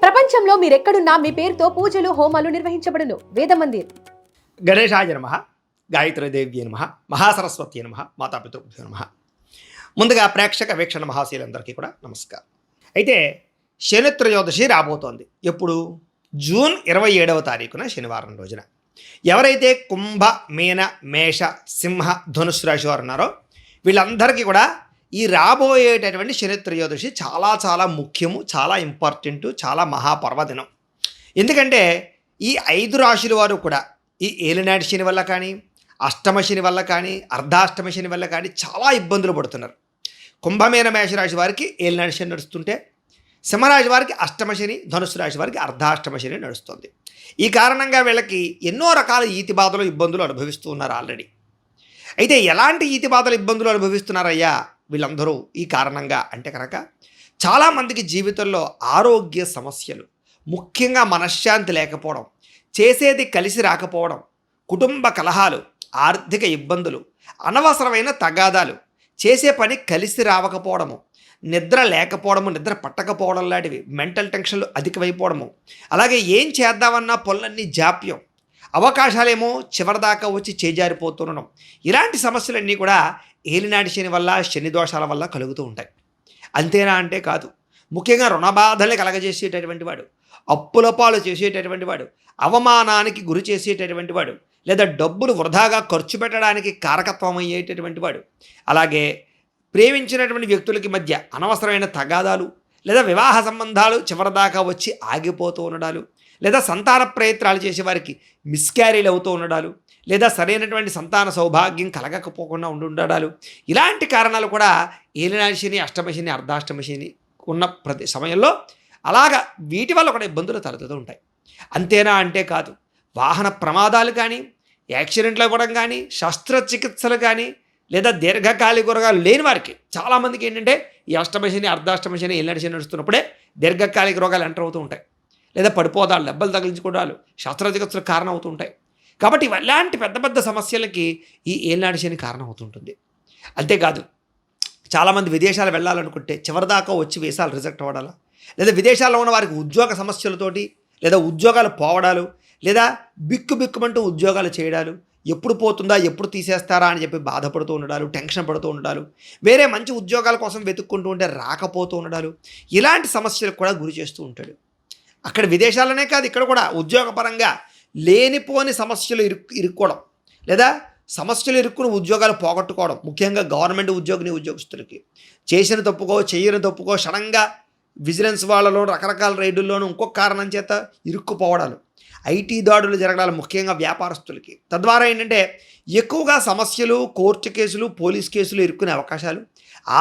ప్రపంచంలో మీరెక్కడున్నా మీ పేరుతో పూజలు హోమాలు నిర్వహించబడును. వేదమందిర్. గణేశాయ నమః, గాయత్రీదేవ్యే నమః, మహాసరస్వతి నమః, మాతాపితృభ్యో నమః. ముందుగా ప్రేక్షక వీక్షణ మహాశీలందరికీ కూడా నమస్కారం. అయితే శని త్రయోదశి రాబోతోంది. ఎప్పుడు? జూన్ 27వ తారీఖున శనివారం రోజున. ఎవరైతే కుంభ, మీన, మేష, సింహ, ధనుస్సు రాశి వారు ఉన్నారో వీళ్ళందరికీ కూడా ఈ రాబోయేటటువంటి శని త్రయోదశి చాలా చాలా ముఖ్యము, చాలా ఇంపార్టెంటు, చాలా మహాపర్వదినం. ఎందుకంటే ఈ 5 రాశుల వారు కూడా ఈ ఏలినాటి శని వల్ల కానీ, అష్టమ శని వల్ల కానీ, అర్ధాష్టమ శని వల్ల కానీ చాలా ఇబ్బందులు పడుతున్నారు. కుంభమీన మేషరాశి వారికి ఏలినాటి శని నడుస్తుంటే, సింహరాశి వారికి అష్టమ శని, ధనుస్సు రాశి వారికి అర్ధాష్టమ శని నడుస్తుంది. ఈ కారణంగా వీళ్ళకి ఎన్నో రకాల ఈతి బాధలు, ఇబ్బందులు అనుభవిస్తూ ఉన్నారు ఆల్రెడీ. అయితే ఎలాంటి ఈతి బాధలు, ఇబ్బందులు అనుభవిస్తున్నారయ్యా వీళ్ళందరూ ఈ కారణంగా అంటే కనుక చాలామందికి జీవితంలో ఆరోగ్య సమస్యలు, ముఖ్యంగా మనశ్శాంతి లేకపోవడం, చేసేది కలిసి రాకపోవడం, కుటుంబ కలహాలు, ఆర్థిక ఇబ్బందులు, అనవసరమైన తగాదాలు, చేసే పని కలిసి రావకపోవడము, నిద్ర లేకపోవడము, నిద్ర పట్టకపోవడం లాంటివి, మెంటల్ టెన్షన్లు అధికమైపోవడము, అలాగే ఏం చేద్దామన్నా పనులన్నీ జాప్యం, అవకాశాలేమో చివరిదాకా వచ్చి చేజారిపోతుండడం, ఇలాంటి సమస్యలన్నీ కూడా ఏలినాటి శని వల్ల, శని దోషాల వల్ల కలుగుతూ ఉంటాయి. అంతేనా అంటే కాదు. ముఖ్యంగా రుణబాధల్ని కలగజేసేటటువంటి వాడు, అప్పుల పాలు చేసేటటువంటి వాడు, అవమానానికి గురి చేసేటటువంటి వాడు, లేదా డబ్బులు వృధాగా ఖర్చు పెట్టడానికి కారకత్వం అయ్యేటటువంటి వాడు, అలాగే ప్రేమించినటువంటి వ్యక్తులకి మధ్య అనవసరమైన తగాదాలు లేదా వివాహ సంబంధాలు చివరిదాకా వచ్చి ఆగిపోతూ ఉండడాలు, లేదా సంతాన ప్రయత్నాలు చేసేవారికి మిస్క్యారీలు అవుతూ ఉండడాలు, లేదా సరైనటువంటి సంతాన సౌభాగ్యం కలగకపోకుండా ఉండడాలు, ఇలాంటి కారణాలు కూడా ఏలినాటి శని, అష్టమ శని, అర్ధాష్టమ శని ఉన్న ప్రతి సమయంలో అలాగా వీటి వల్ల కూడా ఇబ్బందులు తలెత్తుతూ ఉంటాయి. అంతేనా అంటే కాదు. వాహన ప్రమాదాలు కానీ, యాక్సిడెంట్లు అవ్వడం కానీ, శస్త్రచికిత్సలు కానీ, లేదా దీర్ఘకాలిక రోగాలు లేని వారికి చాలామందికి ఏంటంటే ఈ అష్టమ శని, అర్ధాష్టమ శని, ఏలినాటి శని నడుస్తున్నప్పుడే దీర్ఘకాలిక రోగాలు ఎంటర్ అవుతూ ఉంటాయి, లేదా పడిపోదాలు, దెబ్బలు తగిలించుకోవడాలు, శస్త్రచికిత్సలకు కారణం అవుతూ ఉంటాయి. కాబట్టి ఇలాంటి పెద్ద పెద్ద సమస్యలకి ఈ ఏలినాటి శని కారణం అవుతుంటుంది. అంతేకాదు, చాలామంది విదేశాలు వెళ్ళాలనుకుంటే చివరిదాకా వచ్చి వీసాలు రిజెక్ట్ అవ్వడాలా, లేదా విదేశాల్లో ఉన్న వారికి ఉద్యోగ సమస్యలతోటి, లేదా ఉద్యోగాలు పోవడాలు, లేదా బిక్కుమంటూ ఉద్యోగాలు చేయడాలు, ఎప్పుడు పోతుందా, ఎప్పుడు తీసేస్తారా అని చెప్పి బాధపడుతూ ఉండడాలు, టెన్షన్ పడుతూ ఉండడాలు, వేరే మంచి ఉద్యోగాల కోసం వెతుక్కుంటూ ఉంటే రాకపోతూ ఉండడాలు, ఇలాంటి సమస్యలకు కూడా గురి చేస్తూ ఉంటాడు. అక్కడ విదేశాలనే కాదు, ఇక్కడ కూడా ఉద్యోగపరంగా లేనిపోని సమస్యలు ఇరుక్కోవడం, లేదా సమస్యలు ఇరుక్కుని ఉద్యోగాలు పోగొట్టుకోవడం, ముఖ్యంగా గవర్నమెంట్ ఉద్యోగస్తులకి చేసిన తప్పుకో, చేయని తప్పుకో సడన్గా విజిలెన్స్ వాళ్ళలో రకరకాల రైడుల్లోనూ ఇంకొక కారణం చేత ఇరుక్కుపోవడాలు, ఐటీ దాడులు జరగడాలు, ముఖ్యంగా వ్యాపారస్తులకి. తద్వారా ఏంటంటే ఎక్కువగా సమస్యలు, కోర్టు కేసులు, పోలీస్ కేసులు ఇరుక్కునే అవకాశాలు,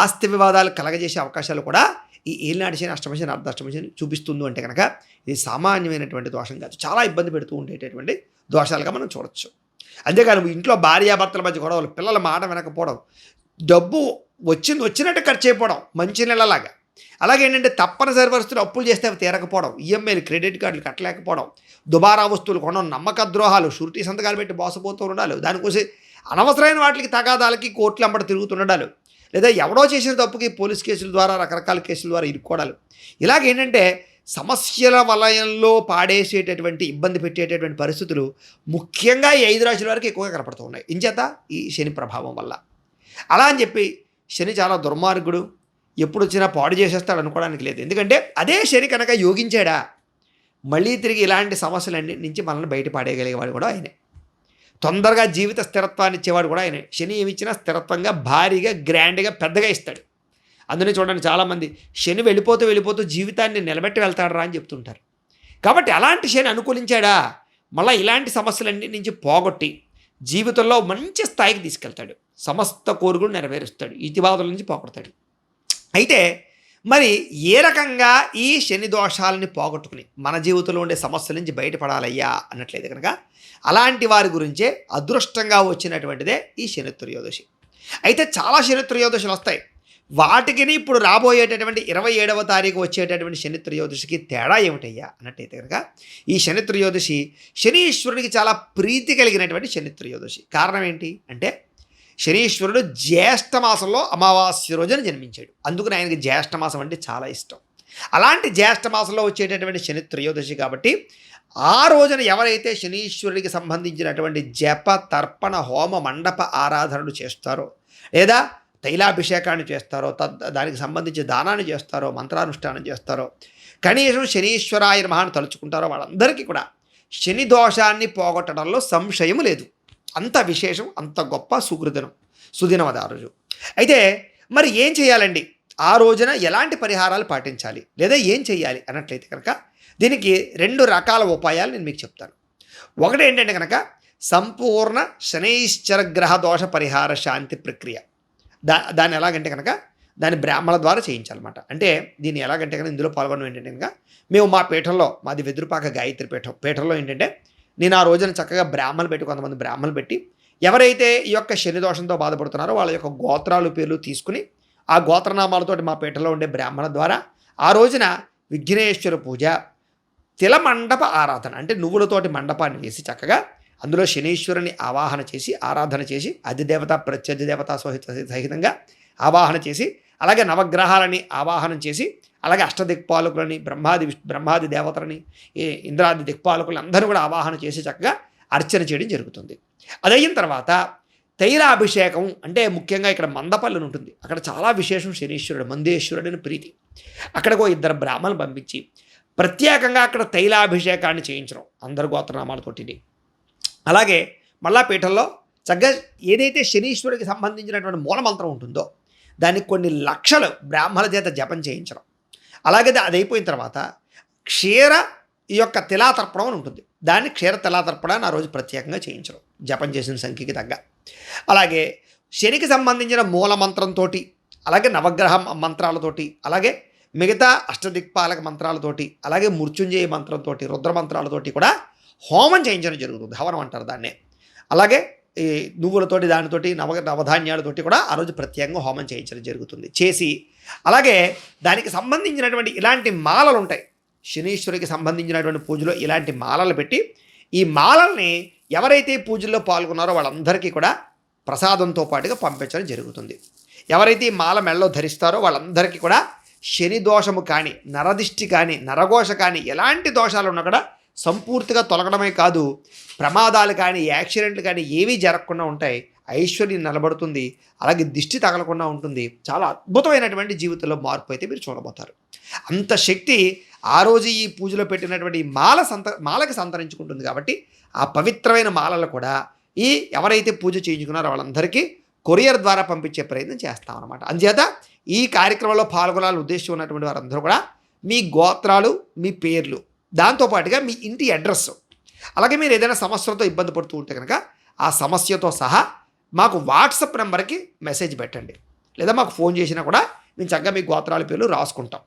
ఆస్తి వివాదాలు కలగజేసే అవకాశాలు కూడా ఈ ఏలినాటి శని, అష్టమ శని, అర్ధాష్టమ శని చూపిస్తుంది. అంటే కనుక ఇది సామాన్యమైనటువంటి దోషం కాదు, చాలా ఇబ్బంది పెడుతూ ఉండేటటువంటి దోషాలుగా మనం చూడొచ్చు. అంతేకాదు, ఇంట్లో భార్యాభర్తల మధ్య గొడవలు, పిల్లల మాట వినకపోవడం, డబ్బు వచ్చినట్టు ఖర్చు అయిపోవడం మంచి నెలలాగా, అలాగే ఏంటంటే తప్పనిసరి పరిస్థితులు అప్పులు చేస్తే అవి తీరకపోవడం, ఈఎంఐలు, క్రెడిట్ కార్డులు కట్టలేకపోవడం, దుబారా వస్తువులు కొనడం, నమ్మక ద్రోహాలు, షూరిటీ సంతకాలు పెట్టి మోసపోతూ ఉండాలి, దానికోసం అనవసరమైన వాటికి తగాదాలకి కోర్టులు అంబడి తిరుగుతుండాలి, లేదా ఎవడో చేసిన తప్పుకి పోలీస్ కేసుల ద్వారా, రకరకాల కేసుల ద్వారా ఇరుక్కోవడాలు, ఇలాగేంటంటే సమస్యల వలయంలో పాడేసేటటువంటి, ఇబ్బంది పెట్టేటటువంటి పరిస్థితులు ముఖ్యంగా ఈ 5 రాశుల వరకు ఎక్కువగా కనపడుతూ ఉన్నాయి. ఇంచేత ఈ శని ప్రభావం వల్ల. అలా అని చెప్పి శని చాలా దుర్మార్గుడు, ఎప్పుడు వచ్చినా పాడు చేసేస్తాడు అనుకోవడానికి లేదు. ఎందుకంటే అదే శని కనుక యోగించాడా మళ్ళీ తిరిగి ఇలాంటి సమస్యలన్నింటి నుంచి మనల్ని బయటపడేయగలిగేవాడు కూడా ఆయనే. తొందరగా జీవిత స్థిరత్వాన్ని ఇచ్చేవాడు కూడా ఆయనే. శని ఏమిచ్చినా స్థిరత్వంగా, భారీగా, గ్రాండ్గా, పెద్దగా ఇస్తాడు. అందుకని చూడండి, చాలామంది శని వెళ్ళిపోతూ జీవితాన్ని నిలబెట్టి వెళ్తాడరా అని చెప్తుంటారు. కాబట్టి అలాంటి శని అనుకూలించాడా మళ్ళీ ఇలాంటి సమస్యలన్నింటి నుంచి పోగొట్టి జీవితంలో మంచి స్థాయికి తీసుకెళ్తాడు, సమస్త కోరికలు నెరవేరుస్తాడు, ఇతిబాధల నుంచి పోగొడతాడు. అయితే మరి ఏ రకంగా ఈ శని దోషాలని పోగొట్టుకుని మన జీవితంలో ఉండే సమస్యల నుంచి బయటపడాలయ్యా అన్నట్లయితే కనుక అలాంటి వారి గురించే అదృష్టంగా వచ్చినటువంటిదే ఈ శని త్రయోదశి. అయితే చాలా శని త్రయోదశులు వస్తాయి. వాటికి ఇప్పుడు రాబోయేటటువంటి 27వ తారీఖు వచ్చేటటువంటి శని త్రయోదశికి తేడా ఏమిటయ్యా అన్నట్టయితే కనుక ఈ శని త్రయోదశి శనీశ్వరునికి చాలా ప్రీతి కలిగినటువంటి శని త్రయోదశి. కారణం ఏంటి అంటే శనీశ్వరుడు జ్యేష్ఠ మాసంలో అమావాస్య రోజున జన్మించాడు. అందుకని ఆయనకి జ్యేష్ఠ మాసం అంటే చాలా ఇష్టం. అలాంటి జ్యేష్ఠ మాసంలో వచ్చేటటువంటి శని త్రయోదశి కాబట్టి ఆ రోజున ఎవరైతే శనీశ్వరుడికి సంబంధించినటువంటి జప తర్పణ హోమ మండప ఆరాధనలు చేస్తారో లేదా తైలాభిషేకాన్ని చేస్తారో దానికి సంబంధించి దానాన్ని చేస్తారో మంత్రానుష్ఠానం చేస్తారో కనీసం శనీశ్వరాయ నమః అని తలుచుకుంటారో వాళ్ళందరికీ కూడా శని దోషాన్ని పోగొట్టడంలో సంశయం లేదు. అంత విశేషం, అంత గొప్ప సుదినం అది ఆ రోజు. అయితే మరి ఏం చేయాలండి, ఆ రోజున ఎలాంటి పరిహారాలు పాటించాలి లేదా ఏం చేయాలి అన్నట్లయితే కనుక దీనికి 2 రకాల ఉపాయాలు నేను మీకు చెప్తాను. ఒకటి ఏంటంటే కనుక సంపూర్ణ శనైశ్చర గ్రహ దోష పరిహార శాంతి ప్రక్రియ. దాన్ని ఎలాగంటే కనుక దాన్ని బ్రాహ్మణ ద్వారా చేయించాలన్నమాట. అంటే దీన్ని ఎలాగంటే కనుక ఇందులో పాల్గొనడం ఏంటంటే కనుక మేము మా పీఠంలో, మాది వెదురుపాక గాయత్రి పీఠంలో ఏంటంటే నేను ఆ రోజున చక్కగా కొంతమంది బ్రాహ్మణులు పెట్టి ఎవరైతే ఈ యొక్క శని దోషంతో బాధపడుతున్నారో వాళ్ళ యొక్క గోత్రాలు పేర్లు తీసుకుని ఆ గోత్రనామాలతోటి మా పీఠంలో ఉండే బ్రాహ్మణ ద్వారా ఆ రోజున విఘ్నేశ్వర పూజ, తిల మండప ఆరాధన అంటే నువ్వులతోటి మండపాన్ని వేసి చక్కగా అందులో శనీశ్వరుని ఆవాహన చేసి ఆరాధన చేసి అధిదేవత ప్రత్యధిదేవత సహితంగా ఆవాహన చేసి అలాగే నవగ్రహాలని ఆవాహనం చేసి అలాగే అష్టదిక్పాలకులని బ్రహ్మాది దేవతలని ఇంద్రాది దిక్పాలకులని అందరూ కూడా ఆవాహన చేసి చక్కగా అర్చన చేయడం జరుగుతుంది. అదయిన తర్వాత తైలాభిషేకం అంటే ముఖ్యంగా ఇక్కడ మందపల్లిని ఉంటుంది, అక్కడ చాలా విశేషం శనీశ్వరుడు మందేశ్వరుడిని ప్రీతి. అక్కడికో 2 బ్రాహ్మణులు పంపించి ప్రత్యేకంగా అక్కడ తైలాభిషేకాన్ని చేయించడం అందరు గోత్రనామాలతోటి. అలాగే మళ్ళా పీఠంలో చక్కగా ఏదైతే శనీశ్వరుడికి సంబంధించినటువంటి మూలమంత్రం ఉంటుందో దానికి కొన్ని లక్షలు బ్రాహ్మణుల చేత జపం చేయించడం. అలాగే అది అయిపోయిన తర్వాత ఈ యొక్క తిలాతర్పణం అని ఉంటుంది, దాన్ని క్షీర తిలాతర్పణాన్ని ఆ రోజు ప్రత్యేకంగా చేయించడం జపం చేసిన సంఖ్యకి తగ్గ. అలాగే శనికి సంబంధించిన మూలమంత్రంతో అలాగే నవగ్రహ మంత్రాలతోటి అలాగే మిగతా అష్టదిక్పాలక మంత్రాలతోటి అలాగే మృత్యుంజయ మంత్రంతో రుద్రమంత్రాలతోటి కూడా హోమం చేయించడం జరుగుతుంది. హవనం అంటారు దాన్నే. అలాగే ఈ నువ్వులతోటి దానితోటి నవధాన్యాలతోటి కూడా ఆ రోజు ప్రత్యేకంగా హోమం చేయించడం జరుగుతుంది. చేసి అలాగే దానికి సంబంధించినటువంటి ఇలాంటి మాలలు ఉంటాయి, శనీశ్వరికి సంబంధించినటువంటి పూజలో ఇలాంటి మాలలు పెట్టి ఈ మాలల్ని ఎవరైతే పూజల్లో పాల్గొన్నారో వాళ్ళందరికీ కూడా ప్రసాదంతో పాటుగా పంపించడం జరుగుతుంది. ఎవరైతే ఈ మాల మెళ్ళలో ధరిస్తారో వాళ్ళందరికీ కూడా శని దోషము కానీ నరదిష్టి కానీ నరఘోష కానీ ఎలాంటి దోషాలు ఉన్నా కూడా సంపూర్తిగా తొలగడమే కాదు, ప్రమాదాలు కానీ యాక్సిడెంట్లు కానీ ఏవీ జరగకుండా ఉంటాయి, ఐశ్వర్యం నిలబడుతుంది, అలాగే దిష్టి తగలకుండా ఉంటుంది. చాలా అద్భుతమైనటువంటి జీవితంలో మార్పు అయితే మీరు చూడబోతారు. అంత శక్తి ఆ రోజు ఈ పూజలో పెట్టినటువంటి మాలకి సంతరించుకుంటుంది. కాబట్టి ఆ పవిత్రమైన మాలలు కూడా ఈ ఎవరైతే పూజ చేయించుకున్నారో వాళ్ళందరికీ కొరియర్ ద్వారా పంపించే ప్రయత్నం చేస్తామన్నమాట. అందుచేత ఈ కార్యక్రమంలో పాల్గొనాలని ఉద్దేశం ఉన్నటువంటి వారందరూ కూడా మీ గోత్రాలు, మీ పేర్లు, దాంతోపాటుగా మీ ఇంటి అడ్రస్, అలాగే మీరు ఏదైనా సమస్యలతో ఇబ్బంది పడుతూ ఉంటే కనుక ఆ సమస్యతో సహా మాకు వాట్సాప్ నెంబర్కి మెసేజ్ పెట్టండి, లేదా మాకు ఫోన్ చేసినా కూడా మేము చక్కగా మీ గోత్రాల పేర్లు రాసుకుంటాం.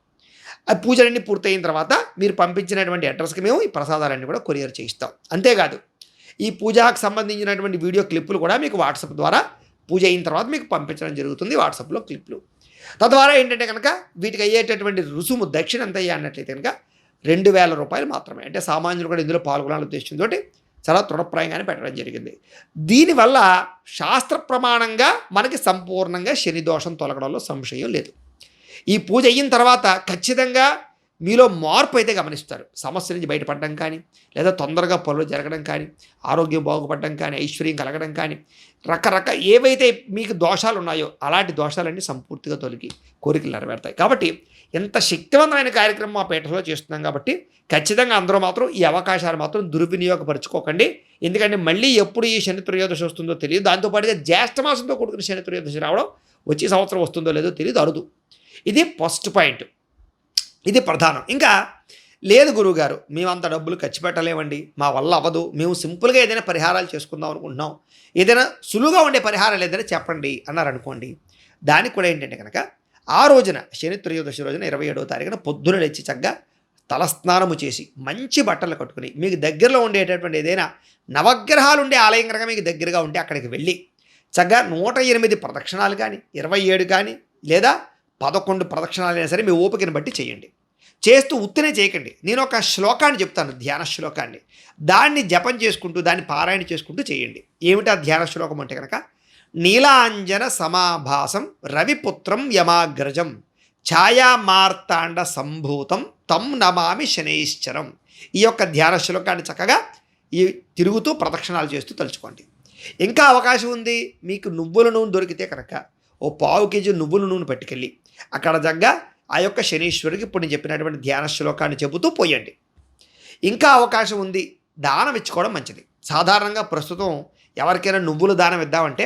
ఆ పూజలన్నీ పూర్తయిన తర్వాత మీరు పంపించినటువంటి అడ్రస్కి మేము ఈ ప్రసాదాలన్నీ కూడా కొరియర్ చేయిస్తాం. అంతేకాదు ఈ పూజకు సంబంధించినటువంటి వీడియో క్లిప్పులు కూడా మీకు వాట్సాప్ ద్వారా పూజ అయిన తర్వాత మీకు పంపించడం జరుగుతుంది, వాట్సాప్లో క్లిప్లు. తద్వారా ఏంటంటే కనుక వీటికి అయ్యేటటువంటి రుసుము దక్షిణ ఎంత అయ్యా అన్నట్లయితే కనుక 2,000 రూపాయలు మాత్రమే. అంటే సామాన్యులు కూడా ఇందులో పాల్గొనాలని ఉద్దేశంతో చాలా తృఢప్రాయంగానే పెట్టడం జరిగింది. దీనివల్ల శాస్త్ర ప్రమాణంగా మనకి సంపూర్ణంగా శని దోషం తొలగడంలో సంశయం లేదు. ఈ పూజ అయిన తర్వాత ఖచ్చితంగా మీలో మార్పు అయితే గమనిస్తారు. సమస్య నుంచి బయటపడడం కానీ, లేదా తొందరగా పనులు జరగడం కానీ, ఆరోగ్యం బాగుపడడం కానీ, ఐశ్వర్యం కలగడం కానీ, రకరకాల ఏవైతే మీకు దోషాలు ఉన్నాయో అలాంటి దోషాలన్నీ సంపూర్తిగా తొలగి కోరికలు నెరవేరుతాయి. కాబట్టి ఎంత శక్తివంతమైన కార్యక్రమం మా పీఠంలో చేస్తున్నాం కాబట్టి ఖచ్చితంగా అందరూ మాత్రం ఈ అవకాశాలు మాత్రం దుర్వినియోగపరచుకోకండి. ఎందుకంటే మళ్ళీ ఎప్పుడు ఈ శని త్రయోదశి వస్తుందో తెలియదు. దాంతోపాటుగా జ్యేష్ఠ మాసంతో కూడుకున్న శని త్రయోదశి రావడం వచ్చే సంవత్సరం వస్తుందో లేదో తెలియదు, అరుదు. ఇది ఫస్ట్ పాయింట్, ఇది ప్రధానం. ఇంకా లేదు గురువుగారు, మేము అంత డబ్బులు ఖర్చు పెట్టలేమండి, మా వల్ల అవ్వదు, మేము సింపుల్గా ఏదైనా పరిహారాలు చేసుకుందాం అనుకుంటున్నాం, ఏదైనా సులువుగా ఉండే పరిహారాలు ఏదైనా చెప్పండి అన్నారనుకోండి. దానికి కూడా ఏంటంటే కనుక ఆ రోజున శని త్రయోదశి రోజున 27వ తారీఖున పొద్దున లేచి చక్కగా తలస్నానము చేసి మంచి బట్టలు కట్టుకుని మీకు దగ్గరలో ఉండేటటువంటి ఏదైనా నవగ్రహాలు ఉండే ఆలయం కనుక మీకు దగ్గరగా ఉంటే అక్కడికి వెళ్ళి చక్కగా 108 ప్రదక్షిణాలు కానీ 27 కానీ లేదా 11 ప్రదక్షిణాలు అయినా సరే మీ ఓపికను బట్టి చేయండి. చేస్తూ ఉత్తనే చేయకండి. నేను ఒక శ్లోకాన్ని చెప్తాను, ధ్యాన శ్లోకాన్ని, దాన్ని జపం చేసుకుంటూ దాన్ని పారాయణ చేసుకుంటూ చేయండి. ఏమిటా ధ్యాన శ్లోకం అంటే కనుక నీలాంజన సమాభాసం రవిపుత్రం యమాగ్రజం ఛాయా మార్తాండ సంభూతం తం నమామి శనైశ్చరం. ఈ యొక్క ధ్యాన శ్లోకాన్ని చక్కగా ఈ తిరుగుతూ ప్రదక్షిణాలు చేస్తూ తలుచుకోండి. ఇంకా అవకాశం ఉంది, మీకు నువ్వుల నూనె దొరికితే కనుక ఓ 1/2 కేజీ నువ్వుల నూనె పట్టుకెళ్ళి అక్కడ జగ్గా ఆ యొక్క శనీశ్వరుడికి ఇప్పుడు నేను చెప్పినటువంటి ధ్యాన శ్లోకాన్ని చెబుతూ పోయండి. ఇంకా అవకాశం ఉంది, దానం ఇచ్చుకోవడం మంచిది. సాధారణంగా ప్రస్తుతం ఎవరికైనా నువ్వుల దానం ఇద్దామంటే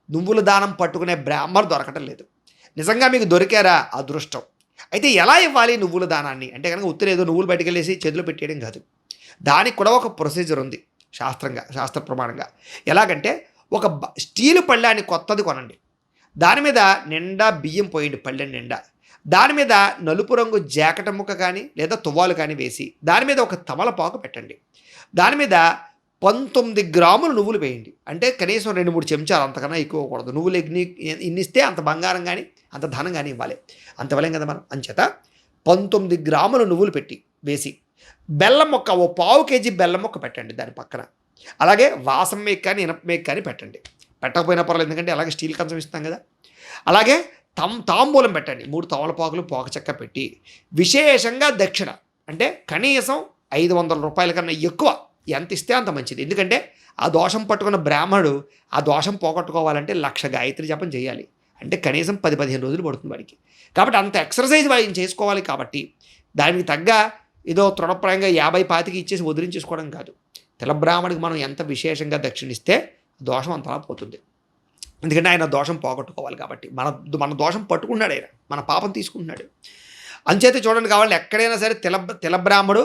నువ్వుల దానం పట్టుకునే బ్రాహ్మణుడు దొరకటం లేదు. నిజంగా మీకు దొరికారా అదృష్టం. అయితే ఎలా ఇవ్వాలి నువ్వుల దానాన్ని అంటే కనుక ఉత్తరేదో నువ్వులు బయటకెళ్ళేసి చేతిలో పెట్టేయడం కాదు. దానికి కూడా ఒక ప్రొసీజర్ ఉంది శాస్త్ర ప్రమాణంగా. ఎలాగంటే ఒక స్టీలు పళ్ళాన్ని కొత్తది కొనండి, దాని మీద నిండా బియ్యం పోయండి, పళ్ళెం నిండా. దాని మీద నలుపు రంగు జాకెట్ ముక్క కానీ లేదా తువ్వాలు కానీ వేసి దాని మీద ఒక తమలపాకు పెట్టండి. దాని మీద 19 గ్రాములు నువ్వులు వేయండి. అంటే కనీసం 2-3 చెంచాలు, అంతకన్నా ఎక్కువ కూడదు. నువ్వులు ఇన్నిస్తే అంత బంగారం కానీ అంత ధనం కానీ ఇవ్వాలి. అంత ఇవ్వలేం కదా మనం. అంచేత 19 గ్రాములు నువ్వులు పెట్టి వేసి బెల్లం మొక్క ఓ 1/2 కేజీ బెల్లం మొక్క పెట్టండి దాని పక్కన. అలాగే వాసం మేక్ కానీ ఇనప మేక్ కానీ పెట్టండి. పెట్టకపోయినా పర్వాలేదు, ఎందుకంటే అలాగే స్టీల్ కంచం ఇస్తాం కదా. అలాగే తాంబూలం పెట్టండి. 3 తమలపాకులు పోక చెక్క పెట్టి విశేషంగా దక్షిణ అంటే కనీసం 500 రూపాయల కన్నా ఎక్కువ ఎంత ఇస్తే అంత మంచిది. ఎందుకంటే ఆ దోషం పట్టుకున్న బ్రాహ్మణుడు ఆ దోషం పోగొట్టుకోవాలంటే 1,00,000 గాయత్రి జపం చేయాలి. అంటే కనీసం 10-15 రోజులు పడుతుంది వాడికి. కాబట్టి అంత ఎక్సర్సైజ్ వాడిని చేసుకోవాలి. కాబట్టి దానికి తగ్గ ఏదో తృణప్రాయంగా 50-25 ఇచ్చేసి వదిలించేసుకోవడం కాదు. తెలబ్రాహ్మడికి మనం ఎంత విశేషంగా దక్షిణిస్తే దోషం అంతలా పోతుంది. ఎందుకంటే ఆయన దోషం పోగొట్టుకోవాలి. కాబట్టి మన దోషం పట్టుకున్నాడు, ఆయన మన పాపం తీసుకుంటున్నాడు. అంచేత చూడండి, కావాలి ఎక్కడైనా సరే తెలబ్రాహ్మడు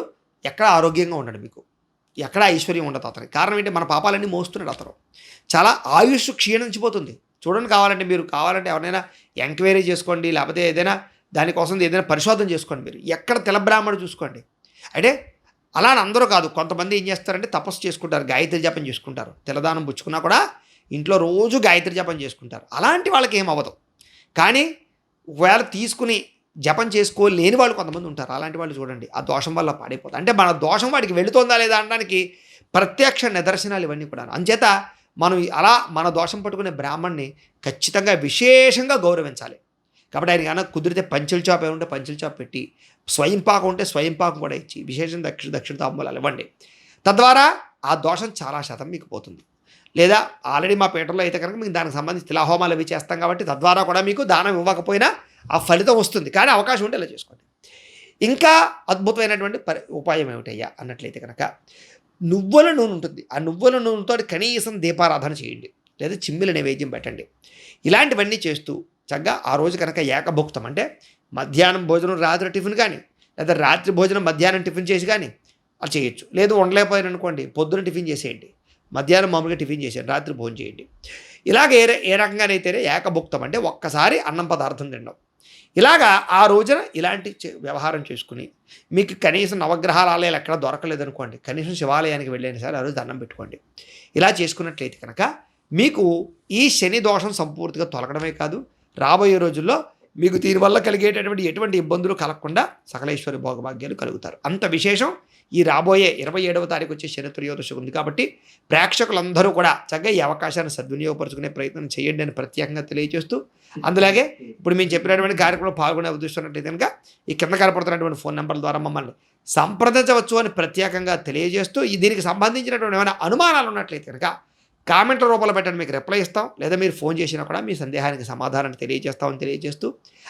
ఎక్కడ ఆరోగ్యంగా ఉండడు, మీకు ఎక్కడ ఐశ్వర్యం ఉండదు అతనికి. కారణం ఏంటి? మన పాపాలన్నీ మోస్తున్నాడు అతను. చాలా ఆయుష్ క్షీణించిపోతుంది. చూడండి, కావాలంటే మీరు ఎవరైనా ఎంక్వైరీ చేసుకోండి, లేకపోతే ఏదైనా దానికోసం ఏదైనా పరిశోధన చేసుకోండి. మీరు ఎక్కడ తెలబ్రాహ్మడు చూసుకోండి. అంటే అలా అందరూ కాదు, కొంతమంది ఏం చేస్తారంటే తపస్సు చేసుకుంటారు, గాయత్రి జపం చేసుకుంటారు. తెల్లదానం పుచ్చుకున్నా కూడా ఇంట్లో రోజు గాయత్రి జపం చేసుకుంటారు. అలాంటి వాళ్ళకి ఏం అవ్వదు. కానీ ఒకవేళ తీసుకుని జపం చేసుకోలేని వాళ్ళు కొంతమంది ఉంటారు. అలాంటి వాళ్ళు చూడండి ఆ దోషం వల్ల పాడైపోతుంది. అంటే మన దోషం వాడికి వెళుతుందా లేదా అనడానికి ప్రత్యక్ష నిదర్శనాలు ఇవన్నీ కూడా. అంచేత మనం అలా మన దోషం పట్టుకునే బ్రాహ్మణ్ణి ఖచ్చితంగా విశేషంగా గౌరవించాలి. కాబట్టి ఆయన కనుక కుదిరితే పంచుల చాప్ ఏమంటే పంచుల చాప్ పెట్టి, స్వయంపాకం ఉంటే స్వయంపాకం కూడా ఇచ్చి విశేషం దక్షిణ తాంబూలాలు ఇవ్వండి. తద్వారా ఆ దోషం చాలా శాతం మీకు పోతుంది. లేదా ఆల్రెడీ మా పీఠంలో అయితే కనుక మీకు దానికి సంబంధించి తిలాహోమాలు అవి చేస్తాం కాబట్టి తద్వారా కూడా మీకు దానం ఇవ్వకపోయినా ఆ ఫలితం వస్తుంది. కానీ అవకాశం ఉంటే ఇలా చేసుకోండి. ఇంకా అద్భుతమైనటువంటి ఉపాయం ఏమిటయ్యా అన్నట్లయితే కనుక నువ్వుల నూనె ఉంటుంది. ఆ నువ్వుల నూనెతో కనీసం దీపారాధన చేయండి, లేదా చిమ్మిల నైవేద్యం పెట్టండి. ఇలాంటివన్నీ చేస్తూ చక్కగా ఆ రోజు కనుక ఏకభుక్తం అంటే మధ్యాహ్నం భోజనం రాత్రి టిఫిన్ కానీ, లేదా రాత్రి భోజనం మధ్యాహ్నం టిఫిన్ చేసి కానీ అది చేయొచ్చు. లేదు ఉండలేకపోయారు అనుకోండి, పొద్దున టిఫిన్ చేసేయండి, మధ్యాహ్నం మామూలుగా టిఫిన్ చేసేయండి, రాత్రి భోజనం చేయండి. ఇలాగ ఏ రకంగానైతేనే ఏకభుక్తం అంటే ఒక్కసారి అన్నం పదార్థం తినడం. ఇలాగా ఆ రోజున ఇలాంటి వ్యవహారం చేసుకుని మీకు కనీసం నవగ్రహాల ఆలయాలు ఎక్కడ దొరకలేదనుకోండి, కనీసం శివాలయానికి వెళ్ళైనా సరే ఆ రోజు దండం పెట్టుకోండి. ఇలా చేసుకున్నట్లయితే కనుక మీకు ఈ శని దోషం సంపూర్తిగా తొలగడమే కాదు, రాబోయే రోజుల్లో మీకు దీనివల్ల కలిగేటటువంటి ఎటువంటి ఇబ్బందులు కలగకుండా సకలేశ్వరి భోగభాగ్యాలు కలుగుతారు. అంత విశేషం ఈ రాబోయే 27వ తారీఖు వచ్చే శని త్రయోదశి ఉంది. కాబట్టి ప్రేక్షకులందరూ కూడా చక్కగా ఈ అవకాశాన్ని సద్వినియోగపరుచుకునే ప్రయత్నం చేయండి అని ప్రత్యేకంగా తెలియజేస్తూ, అందులాగే ఇప్పుడు మేము చెప్పినటువంటి కార్యక్రమంలో పాల్గొనే ఉద్దేశిస్తున్నట్లయితే కనుక ఈ కింద కనపడుతున్నటువంటి ఫోన్ నెంబర్ల ద్వారా మమ్మల్ని సంప్రదించవచ్చు అని ప్రత్యేకంగా తెలియజేస్తూ, దీనికి సంబంధించినటువంటి ఏమైనా అనుమానాలు ఉన్నట్లయితే కనుక కామెంట్ల రూపంలో పెట్టండి, మీకు రిప్లై ఇస్తాం. లేదా మీరు ఫోన్ చేసినా కూడా మీ సందేహానికి సమాధానాన్ని తెలియజేస్తామని తెలియజేస్తూ,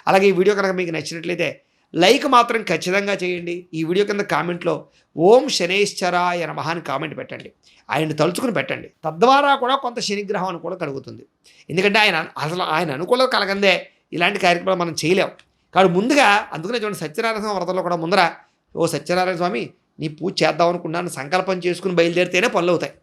అలాగే ఈ వీడియో కనుక మీకు నచ్చినట్లయితే లైక్ మాత్రం ఖచ్చితంగా చేయండి. ఈ వీడియో కింద కామెంట్లో ఓం శనైశ్చరాయ నమః అని కామెంట్ పెట్టండి, ఆయన్ని తలుచుకుని పెట్టండి. తద్వారా కూడా కొంత శనిగ్రహం అని కూడా కలుగుతుంది. ఎందుకంటే ఆయన అనుకూలత కలగందే ఇలాంటి కార్యక్రమాలు మనం చేయలేం. కాబట్టి ముందుగా అందుకనే చూడండి, సత్యనారాయణ స్వామి వ్రతంలో కూడా ముందర ఓ సత్యనారాయణ స్వామి నీ పూజ చేద్దాం అనుకున్నాను సంకల్పం చేసుకుని బయలుదేరితేనే పనులు అవుతాయి.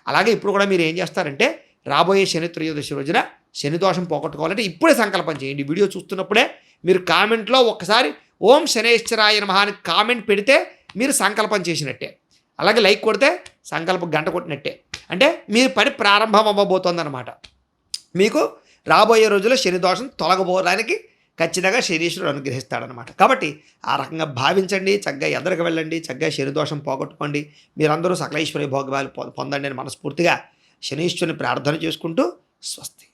అలాగే ఇప్పుడు కూడా మీరు ఏం చేస్తారంటే రాబోయే శని త్రయోదశి రోజున శని దోషం పోగొట్టుకోవాలంటే ఇప్పుడే సంకల్పం చేయండి. వీడియో చూస్తున్నప్పుడే మీరు కామెంట్లో ఒక్కసారి ఓం శనైశ్చరాయ నమః అని కామెంట్ పెడితే మీరు సంకల్పం చేసినట్టే. అలాగే లైక్ కొడితే సంకల్పం గంట కొట్టినట్టే. అంటే మీరు పని ప్రారంభం అవ్వబోతోందన్నమాట. మీకు రాబోయే రోజుల్లో శని దోషం తొలగబోవడానికి ఖచ్చితంగా శనీశ్వరుడు అనుగ్రహిస్తాడనమాట. కాబట్టి ఆ రకంగా భావించండి, చక్కగా ఎదరికి వెళ్ళండి, చక్కగా శని దోషం పోగొట్టుకోండి. మీరందరూ సకలేశ్వరి భోగభాగాలు పొందండి అని మనస్ఫూర్తిగా శనీశ్వరుని ప్రార్థన చేసుకుంటూ స్వస్తి.